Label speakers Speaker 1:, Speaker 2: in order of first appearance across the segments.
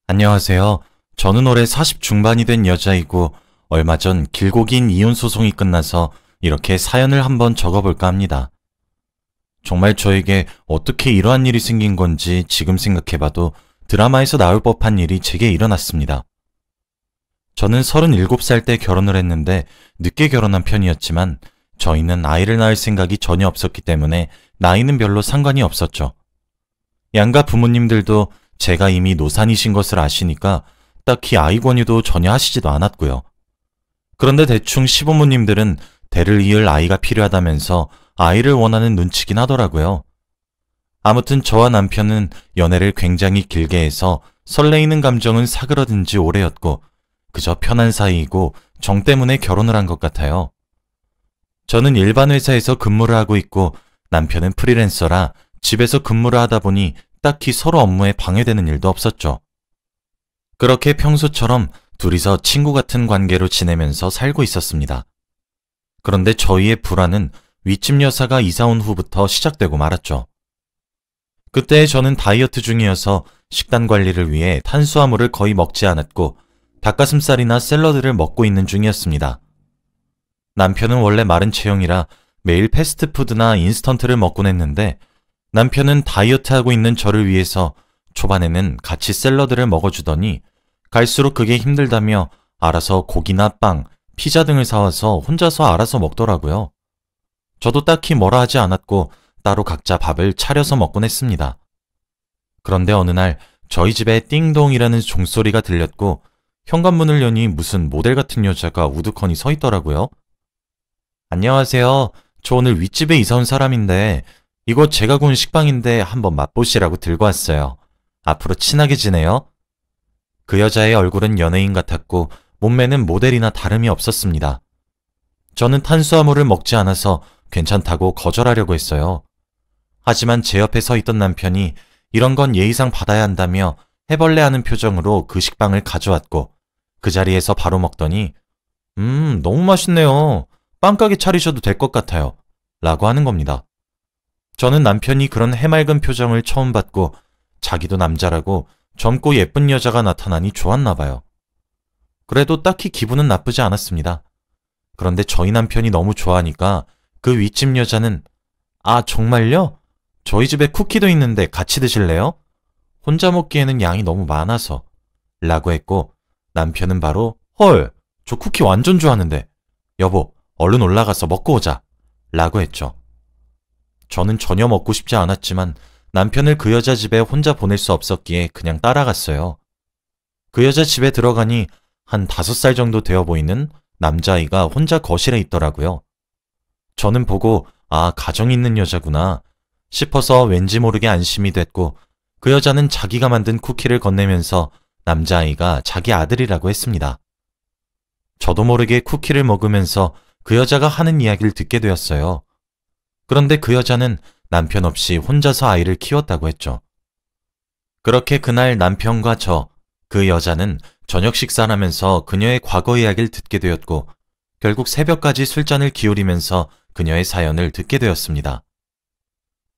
Speaker 1: 안녕하세요. 저는 올해 40 중반이 된 여자이고 얼마 전 길고 긴 이혼 소송이 끝나서 이렇게 사연을 한번 적어볼까 합니다. 정말 저에게 어떻게 이러한 일이 생긴 건지 지금 생각해봐도 드라마에서 나올 법한 일이 제게 일어났습니다. 저는 37살 때 결혼을 했는데 늦게 결혼한 편이었지만 저희는 아이를 낳을 생각이 전혀 없었기 때문에 나이는 별로 상관이 없었죠. 양가 부모님들도 제가 이미 노산이신 것을 아시니까 딱히 아이 권유도 전혀 하시지도 않았고요. 그런데 대충 시부모님들은 대를 이을 아이가 필요하다면서 아이를 원하는 눈치긴 하더라고요. 아무튼 저와 남편은 연애를 굉장히 길게 해서 설레이는 감정은 사그러든 지 오래였고 그저 편한 사이이고 정 때문에 결혼을 한 것 같아요. 저는 일반 회사에서 근무를 하고 있고 남편은 프리랜서라 집에서 근무를 하다 보니 딱히 서로 업무에 방해되는 일도 없었죠. 그렇게 평소처럼 둘이서 친구 같은 관계로 지내면서 살고 있었습니다. 그런데 저희의 불화는 윗집 여사가 이사 온 후부터 시작되고 말았죠. 그때 저는 다이어트 중이어서 식단 관리를 위해 탄수화물을 거의 먹지 않았고 닭가슴살이나 샐러드를 먹고 있는 중이었습니다. 남편은 원래 마른 체형이라 매일 패스트푸드나 인스턴트를 먹곤 했는데 남편은 다이어트하고 있는 저를 위해서 초반에는 같이 샐러드를 먹어주더니 갈수록 그게 힘들다며 알아서 고기나 빵, 피자 등을 사와서 혼자서 알아서 먹더라고요. 저도 딱히 뭐라 하지 않았고 따로 각자 밥을 차려서 먹곤 했습니다. 그런데 어느 날 저희 집에 띵동이라는 종소리가 들렸고 현관문을 여니 무슨 모델 같은 여자가 우두커니 서 있더라고요. 안녕하세요. 저 오늘 윗집에 이사 온 사람인데 이거 제가 구운 식빵인데 한번 맛보시라고 들고 왔어요. 앞으로 친하게 지내요. 그 여자의 얼굴은 연예인 같았고 몸매는 모델이나 다름이 없었습니다. 저는 탄수화물을 먹지 않아서 괜찮다고 거절하려고 했어요. 하지만 제 옆에 서 있던 남편이 이런 건 예의상 받아야 한다며 해벌레하는 표정으로 그 식빵을 가져왔고 그 자리에서 바로 먹더니 너무 맛있네요. 빵가게 차리셔도 될 것 같아요. 라고 하는 겁니다. 저는 남편이 그런 해맑은 표정을 처음 봤고 자기도 남자라고 젊고 예쁜 여자가 나타나니 좋았나 봐요. 그래도 딱히 기분은 나쁘지 않았습니다. 그런데 저희 남편이 너무 좋아하니까 그 윗집 여자는 아 정말요? 저희 집에 쿠키도 있는데 같이 드실래요? 혼자 먹기에는 양이 너무 많아서 라고 했고 남편은 바로 헐, 저 쿠키 완전 좋아하는데 여보 얼른 올라가서 먹고 오자 라고 했죠. 저는 전혀 먹고 싶지 않았지만 남편을 그 여자 집에 혼자 보낼 수 없었기에 그냥 따라갔어요. 그 여자 집에 들어가니 한 5살 정도 되어 보이는 남자아이가 혼자 거실에 있더라고요. 저는 보고 아 가정 있는 여자구나 싶어서 왠지 모르게 안심이 됐고 그 여자는 자기가 만든 쿠키를 건네면서 남자아이가 자기 아들이라고 했습니다. 저도 모르게 쿠키를 먹으면서 그 여자가 하는 이야기를 듣게 되었어요. 그런데 그 여자는 남편 없이 혼자서 아이를 키웠다고 했죠. 그렇게 그날 남편과 저, 그 여자는 저녁 식사를 하면서 그녀의 과거 이야기를 듣게 되었고 결국 새벽까지 술잔을 기울이면서 그녀의 사연을 듣게 되었습니다.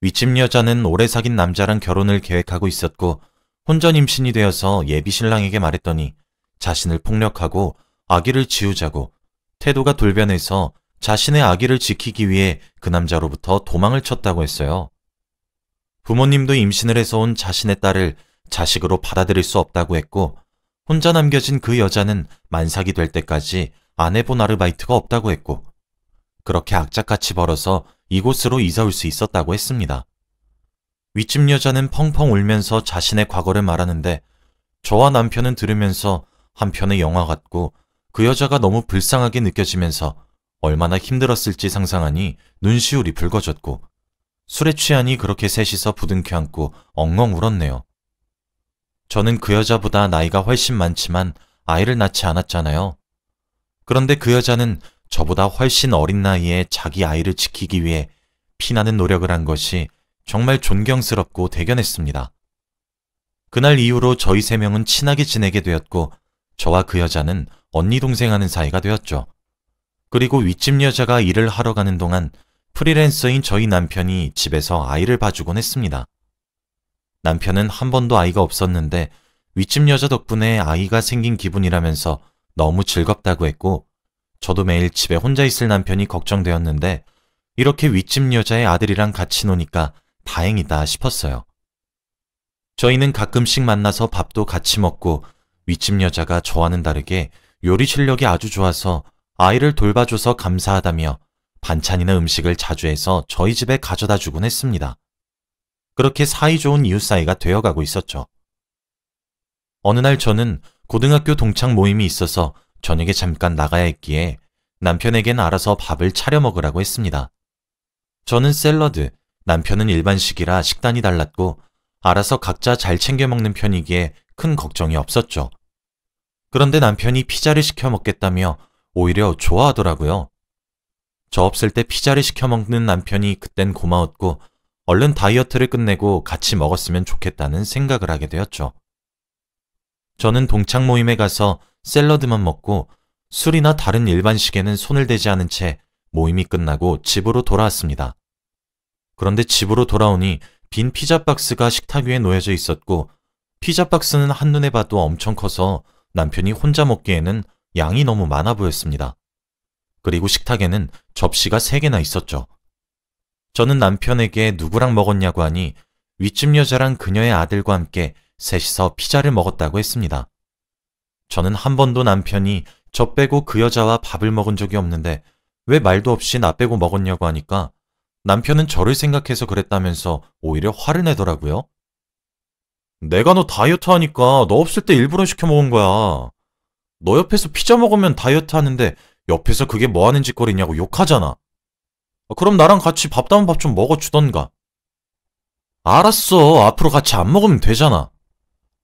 Speaker 1: 윗집 여자는 오래 사귄 남자랑 결혼을 계획하고 있었고 혼전 임신이 되어서 예비 신랑에게 말했더니 자신을 폭력하고 아기를 지우자고 태도가 돌변해서 자신의 아기를 지키기 위해 그 남자로부터 도망을 쳤다고 했어요. 부모님도 임신을 해서 온 자신의 딸을 자식으로 받아들일 수 없다고 했고 혼자 남겨진 그 여자는 만삭이 될 때까지 안 해본 아르바이트가 없다고 했고 그렇게 악착같이 벌어서 이곳으로 이사 올 수 있었다고 했습니다. 윗집 여자는 펑펑 울면서 자신의 과거를 말하는데 저와 남편은 들으면서 한편의 영화 같고 그 여자가 너무 불쌍하게 느껴지면서 얼마나 힘들었을지 상상하니 눈시울이 붉어졌고 술에 취하니 그렇게 셋이서 부둥켜 안고 엉엉 울었네요. 저는 그 여자보다 나이가 훨씬 많지만 아이를 낳지 않았잖아요. 그런데 그 여자는 저보다 훨씬 어린 나이에 자기 아이를 지키기 위해 피나는 노력을 한 것이 정말 존경스럽고 대견했습니다. 그날 이후로 저희 3명은 친하게 지내게 되었고 저와 그 여자는 언니 동생 하는 사이가 되었죠. 그리고 윗집 여자가 일을 하러 가는 동안 프리랜서인 저희 남편이 집에서 아이를 봐주곤 했습니다. 남편은 한 번도 아이가 없었는데 윗집 여자 덕분에 아이가 생긴 기분이라면서 너무 즐겁다고 했고, 저도 매일 집에 혼자 있을 남편이 걱정되었는데 이렇게 윗집 여자의 아들이랑 같이 노니까 다행이다 싶었어요. 저희는 가끔씩 만나서 밥도 같이 먹고 윗집 여자가 저와는 다르게 요리 실력이 아주 좋아서 아이를 돌봐줘서 감사하다며 반찬이나 음식을 자주 해서 저희 집에 가져다 주곤 했습니다. 그렇게 사이좋은 이웃 사이가 되어가고 있었죠. 어느 날 저는 고등학교 동창 모임이 있어서 저녁에 잠깐 나가야 했기에 남편에겐 알아서 밥을 차려 먹으라고 했습니다. 저는 샐러드, 남편은 일반식이라 식단이 달랐고 알아서 각자 잘 챙겨 먹는 편이기에 큰 걱정이 없었죠. 그런데 남편이 피자를 시켜 먹겠다며 오히려 좋아하더라고요. 저 없을 때 피자를 시켜 먹는 남편이 그땐 고마웠고 얼른 다이어트를 끝내고 같이 먹었으면 좋겠다는 생각을 하게 되었죠. 저는 동창 모임에 가서 샐러드만 먹고 술이나 다른 일반식에는 손을 대지 않은 채 모임이 끝나고 집으로 돌아왔습니다. 그런데 집으로 돌아오니 빈 피자 박스가 식탁 위에 놓여져 있었고 피자 박스는 한눈에 봐도 엄청 커서 남편이 혼자 먹기에는 양이 너무 많아 보였습니다. 그리고 식탁에는 접시가 3개나 있었죠. 저는 남편에게 누구랑 먹었냐고 하니 윗집 여자랑 그녀의 아들과 함께 셋이서 피자를 먹었다고 했습니다. 저는 한 번도 남편이 저 빼고 그 여자와 밥을 먹은 적이 없는데 왜 말도 없이 나 빼고 먹었냐고 하니까 남편은 저를 생각해서 그랬다면서 오히려 화를 내더라고요. 내가 너 다이어트 하니까 너 없을 때 일부러 시켜 먹은 거야. 너 옆에서 피자 먹으면 다이어트 하는데 옆에서 그게 뭐 하는 짓거리냐고 욕하잖아. 그럼 나랑 같이 밥 담은 밥 좀 먹어주던가. 알았어. 앞으로 같이 안 먹으면 되잖아.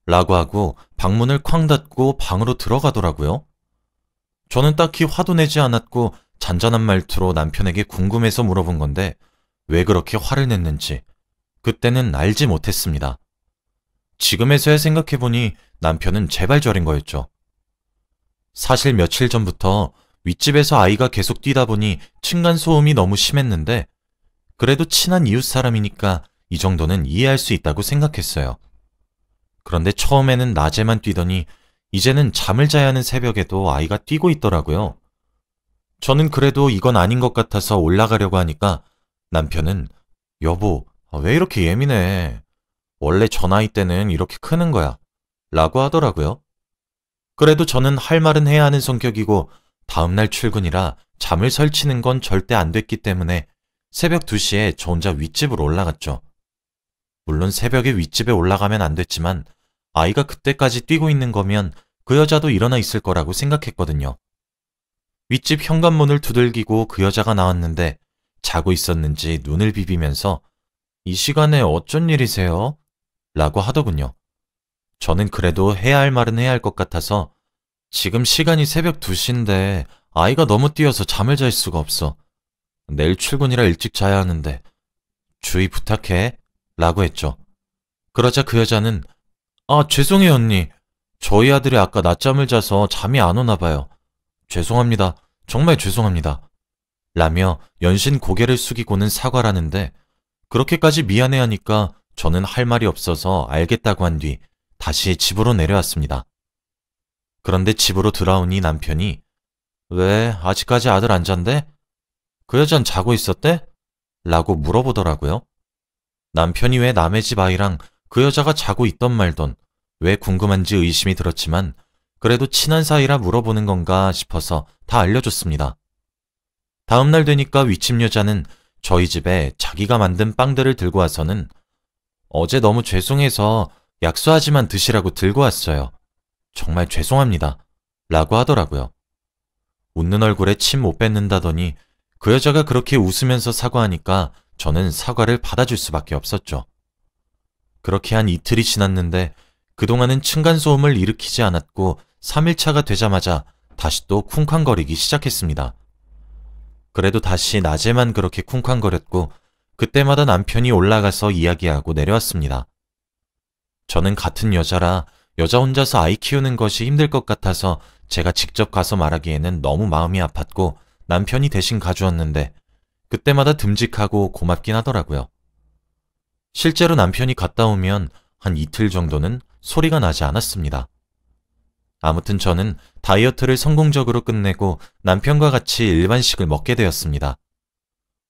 Speaker 1: 라고 하고 방문을 쾅 닫고 방으로 들어가더라고요. 저는 딱히 화도 내지 않았고 잔잔한 말투로 남편에게 궁금해서 물어본 건데 왜 그렇게 화를 냈는지 그때는 알지 못했습니다. 지금에서야 생각해보니 남편은 제발 저린 거였죠. 사실 며칠 전부터 윗집에서 아이가 계속 뛰다 보니 층간소음이 너무 심했는데 그래도 친한 이웃 사람이니까 이 정도는 이해할 수 있다고 생각했어요. 그런데 처음에는 낮에만 뛰더니 이제는 잠을 자야 하는 새벽에도 아이가 뛰고 있더라고요. 저는 그래도 이건 아닌 것 같아서 올라가려고 하니까 남편은 여보, 왜 이렇게 예민해? 원래 저 나이 때는 이렇게 크는 거야. 라고 하더라고요. 그래도 저는 할 말은 해야 하는 성격이고 다음날 출근이라 잠을 설치는 건 절대 안 됐기 때문에 새벽 2시에 저 혼자 윗집으로 올라갔죠. 물론 새벽에 윗집에 올라가면 안 됐지만 아이가 그때까지 뛰고 있는 거면 그 여자도 일어나 있을 거라고 생각했거든요. 윗집 현관문을 두들기고 그 여자가 나왔는데 자고 있었는지 눈을 비비면서 이 시간에 어쩐 일이세요? 라고 하더군요. 저는 그래도 해야 할 말은 해야 할 것 같아서 지금 시간이 새벽 2시인데 아이가 너무 뛰어서 잠을 잘 수가 없어. 내일 출근이라 일찍 자야 하는데 주의 부탁해 라고 했죠. 그러자 그 여자는 죄송해요 언니. 저희 아들이 아까 낮잠을 자서 잠이 안 오나 봐요. 죄송합니다. 정말 죄송합니다. 라며 연신 고개를 숙이고는 사과를 하는데 그렇게까지 미안해하니까 저는 할 말이 없어서 알겠다고 한 뒤 다시 집으로 내려왔습니다. 그런데 집으로 돌아오니 남편이 왜 아직까지 아들 안 잔대? 그 여잔 자고 있었대? 라고 물어보더라고요. 남편이 왜 남의 집 아이랑 그 여자가 자고 있던 말던 왜 궁금한지 의심이 들었지만 그래도 친한 사이라 물어보는 건가 싶어서 다 알려줬습니다. 다음날 되니까 윗집 여자는 저희 집에 자기가 만든 빵들을 들고 와서는 어제 너무 죄송해서 약소하지만 드시라고 들고 왔어요. 정말 죄송합니다. 라고 하더라고요. 웃는 얼굴에 침 못 뱉는다더니 그 여자가 그렇게 웃으면서 사과하니까 저는 사과를 받아줄 수밖에 없었죠. 그렇게 한 이틀이 지났는데 그동안은 층간소음을 일으키지 않았고 3일차가 되자마자 다시 또 쿵쾅거리기 시작했습니다. 그래도 다시 낮에만 그렇게 쿵쾅거렸고 그때마다 남편이 올라가서 이야기하고 내려왔습니다. 저는 같은 여자라 여자 혼자서 아이 키우는 것이 힘들 것 같아서 제가 직접 가서 말하기에는 너무 마음이 아팠고 남편이 대신 가주었는데 그때마다 듬직하고 고맙긴 하더라고요. 실제로 남편이 갔다 오면 한 이틀 정도는 소리가 나지 않았습니다. 아무튼 저는 다이어트를 성공적으로 끝내고 남편과 같이 일반식을 먹게 되었습니다.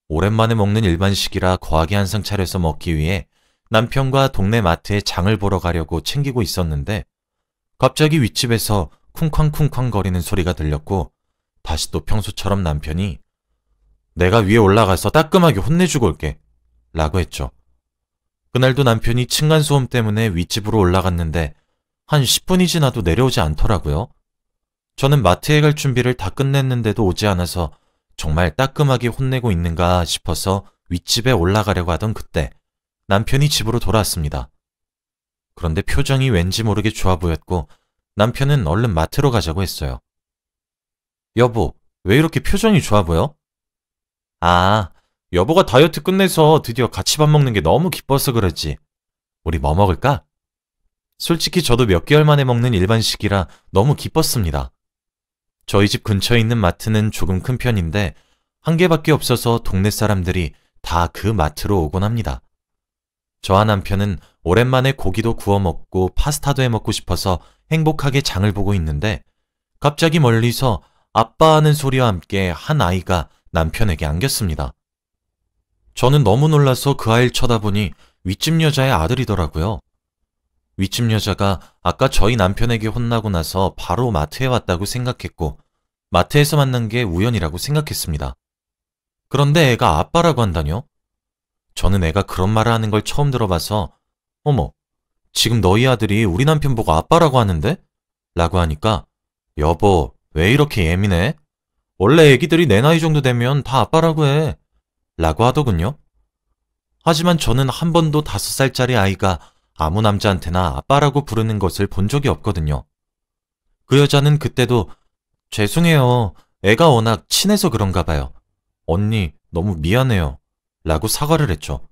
Speaker 1: 오랜만에 먹는 일반식이라 거하게 한상 차려서 먹기 위해 남편과 동네 마트에 장을 보러 가려고 챙기고 있었는데 갑자기 윗집에서 쿵쾅쿵쾅 거리는 소리가 들렸고 다시 또 평소처럼 남편이 내가 위에 올라가서 따끔하게 혼내주고 올게 라고 했죠. 그날도 남편이 층간소음 때문에 윗집으로 올라갔는데 한 10분이 지나도 내려오지 않더라고요. 저는 마트에 갈 준비를 다 끝냈는데도 오지 않아서 정말 따끔하게 혼내고 있는가 싶어서 윗집에 올라가려고 하던 그때 남편이 집으로 돌아왔습니다. 그런데 표정이 왠지 모르게 좋아 보였고 남편은 얼른 마트로 가자고 했어요. 여보, 왜 이렇게 표정이 좋아 보여? 아, 여보가 다이어트 끝내서 드디어 같이 밥 먹는 게 너무 기뻐서 그러지. 우리 뭐 먹을까? 솔직히 저도 몇 개월 만에 먹는 일반식이라 너무 기뻤습니다. 저희 집 근처에 있는 마트는 조금 큰 편인데 한 개밖에 없어서 동네 사람들이 다 그 마트로 오곤 합니다. 저와 남편은 오랜만에 고기도 구워 먹고 파스타도 해 먹고 싶어서 행복하게 장을 보고 있는데 갑자기 멀리서 아빠 하는 소리와 함께 한 아이가 남편에게 안겼습니다. 저는 너무 놀라서 그 아이를 쳐다보니 윗집 여자의 아들이더라고요. 윗집 여자가 아까 저희 남편에게 혼나고 나서 바로 마트에 왔다고 생각했고 마트에서 만난 게 우연이라고 생각했습니다. 그런데 애가 아빠라고 한다뇨? 저는 애가 그런 말을 하는 걸 처음 들어봐서 어머, 지금 너희 아들이 우리 남편 보고 아빠라고 하는데? 라고 하니까 여보, 왜 이렇게 예민해? 원래 애기들이 내 나이 정도 되면 다 아빠라고 해. 라고 하더군요. 하지만 저는 한 번도 5살짜리 아이가 아무 남자한테나 아빠라고 부르는 것을 본 적이 없거든요. 그 여자는 그때도 죄송해요. 애가 워낙 친해서 그런가 봐요. 언니, 너무 미안해요. 라고 사과를 했죠.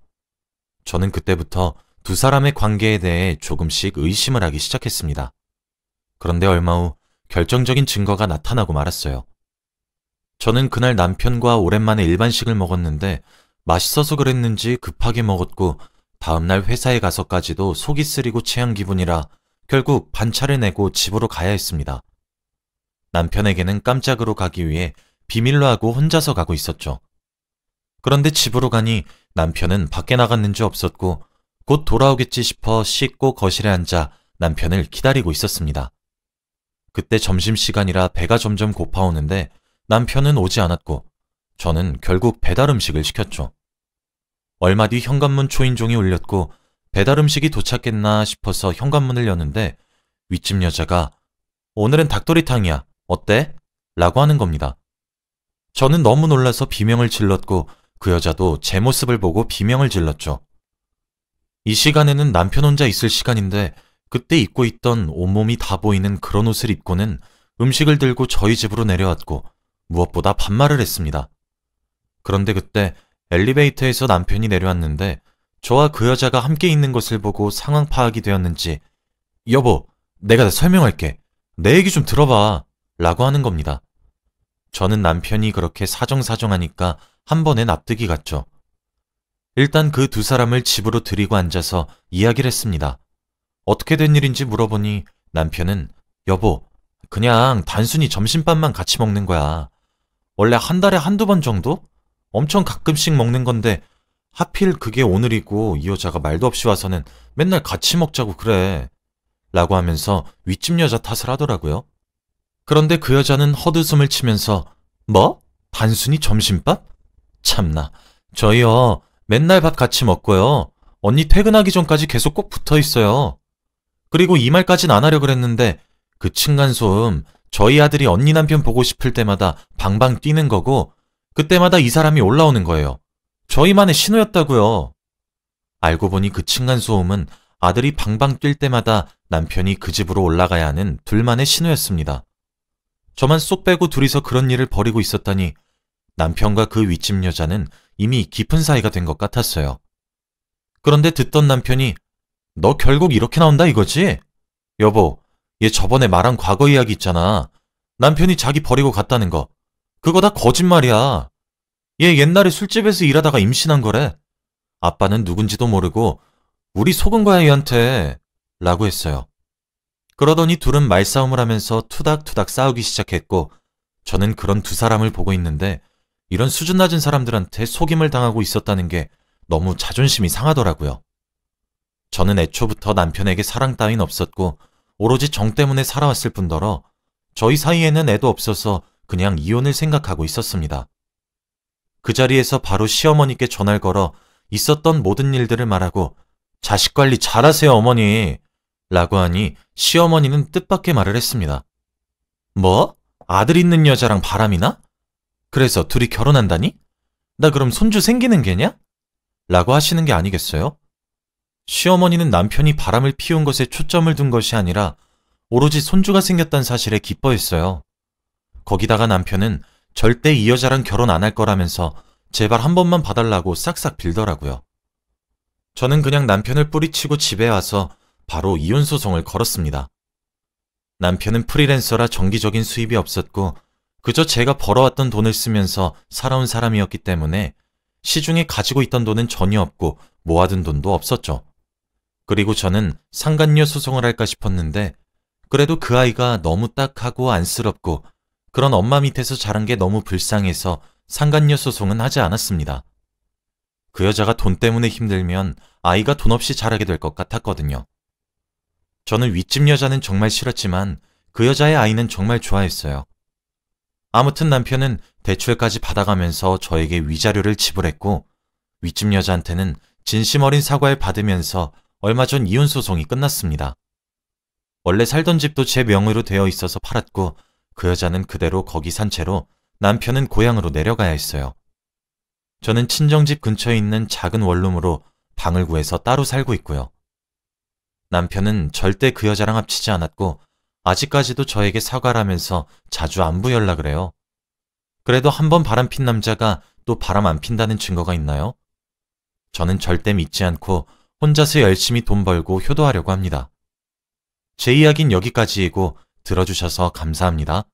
Speaker 1: 저는 그때부터 두 사람의 관계에 대해 조금씩 의심을 하기 시작했습니다. 그런데 얼마 후 결정적인 증거가 나타나고 말았어요. 저는 그날 남편과 오랜만에 일반식을 먹었는데 맛있어서 그랬는지 급하게 먹었고 다음날 회사에 가서까지도 속이 쓰리고 체한 기분이라 결국 반차를 내고 집으로 가야 했습니다. 남편에게는 깜짝으로 가기 위해 비밀로 하고 혼자서 가고 있었죠. 그런데 집으로 가니 남편은 밖에 나갔는지 없었고 곧 돌아오겠지 싶어 씻고 거실에 앉아 남편을 기다리고 있었습니다. 그때 점심시간이라 배가 점점 고파오는데 남편은 오지 않았고 저는 결국 배달 음식을 시켰죠. 얼마 뒤 현관문 초인종이 울렸고 배달 음식이 도착했나 싶어서 현관문을 여는데 윗집 여자가 오늘은 닭도리탕이야. 어때? 라고 하는 겁니다. 저는 너무 놀라서 비명을 질렀고 그 여자도 제 모습을 보고 비명을 질렀죠. 이 시간에는 남편 혼자 있을 시간인데 그때 입고 있던 온몸이 다 보이는 그런 옷을 입고는 음식을 들고 저희 집으로 내려왔고 무엇보다 반말을 했습니다. 그런데 그때 엘리베이터에서 남편이 내려왔는데 저와 그 여자가 함께 있는 것을 보고 상황 파악이 되었는지 여보, 내가 설명할게. 내 얘기 좀 들어봐. 라고 하는 겁니다. 저는 남편이 그렇게 사정사정하니까 한 번에 납득이 갔죠. 일단 그 두 사람을 집으로 들이고 앉아서 이야기를 했습니다. 어떻게 된 일인지 물어보니 남편은 여보, 그냥 단순히 점심밥만 같이 먹는 거야. 원래 한 달에 한두 번 정도? 엄청 가끔씩 먹는 건데 하필 그게 오늘이고 이 여자가 말도 없이 와서는 맨날 같이 먹자고 그래. 라고 하면서 윗집 여자 탓을 하더라고요. 그런데 그 여자는 헛웃음을 치면서 뭐? 단순히 점심밥? 참나, 저희요 맨날 밥 같이 먹고요. 언니 퇴근하기 전까지 계속 꼭 붙어 있어요. 그리고 이 말까진 안 하려 그랬는데 그 층간소음 저희 아들이 언니 남편 보고 싶을 때마다 방방 뛰는 거고 그때마다 이 사람이 올라오는 거예요. 저희만의 신호였다고요. 알고 보니 그 층간소음은 아들이 방방 뛸 때마다 남편이 그 집으로 올라가야 하는 둘만의 신호였습니다. 저만 쏙 빼고 둘이서 그런 일을 벌이고 있었다니 남편과 그 윗집 여자는 이미 깊은 사이가 된 것 같았어요. 그런데 듣던 남편이 너 결국 이렇게 나온다 이거지? 여보, 얘 저번에 말한 과거 이야기 있잖아. 남편이 자기 버리고 갔다는 거. 그거 다 거짓말이야. 얘 옛날에 술집에서 일하다가 임신한 거래. 아빠는 누군지도 모르고 우리 속은 거야 얘한테. 라고 했어요. 그러더니 둘은 말싸움을 하면서 투닥투닥 싸우기 시작했고 저는 그런 두 사람을 보고 있는데 이런 수준 낮은 사람들한테 속임을 당하고 있었다는 게 너무 자존심이 상하더라고요. 저는 애초부터 남편에게 사랑 따윈 없었고 오로지 정 때문에 살아왔을 뿐더러 저희 사이에는 애도 없어서 그냥 이혼을 생각하고 있었습니다. 그 자리에서 바로 시어머니께 전화를 걸어 있었던 모든 일들을 말하고 자식 관리 잘하세요 어머니 라고 하니 시어머니는 뜻밖의 말을 했습니다. 뭐? 아들 있는 여자랑 바람이나? 그래서 둘이 결혼한다니? 나 그럼 손주 생기는 게냐? 라고 하시는 게 아니겠어요? 시어머니는 남편이 바람을 피운 것에 초점을 둔 것이 아니라 오로지 손주가 생겼다는 사실에 기뻐했어요. 거기다가 남편은 절대 이 여자랑 결혼 안 할 거라면서 제발 한 번만 봐달라고 싹싹 빌더라고요. 저는 그냥 남편을 뿌리치고 집에 와서 바로 이혼 소송을 걸었습니다. 남편은 프리랜서라 정기적인 수입이 없었고 그저 제가 벌어왔던 돈을 쓰면서 살아온 사람이었기 때문에 시중에 가지고 있던 돈은 전혀 없고 모아둔 돈도 없었죠. 그리고 저는 상간녀 소송을 할까 싶었는데 그래도 그 아이가 너무 딱하고 안쓰럽고 그런 엄마 밑에서 자란 게 너무 불쌍해서 상간녀 소송은 하지 않았습니다. 그 여자가 돈 때문에 힘들면 아이가 돈 없이 자라게 될 것 같았거든요. 저는 윗집 여자는 정말 싫었지만 그 여자의 아이는 정말 좋아했어요. 아무튼 남편은 대출까지 받아가면서 저에게 위자료를 지불했고 윗집 여자한테는 진심 어린 사과를 받으면서 얼마 전 이혼 소송이 끝났습니다. 원래 살던 집도 제 명의로 되어 있어서 팔았고 그 여자는 그대로 거기 산 채로 남편은 고향으로 내려가야 했어요. 저는 친정집 근처에 있는 작은 원룸으로 방을 구해서 따로 살고 있고요. 남편은 절대 그 여자랑 합치지 않았고 아직까지도 저에게 사과를 하면서 자주 안부 연락을 해요. 그래도 한 번 바람핀 남자가 또 바람 안 핀다는 증거가 있나요? 저는 절대 믿지 않고 혼자서 열심히 돈 벌고 효도하려고 합니다. 제 이야기는 여기까지이고 들어주셔서 감사합니다.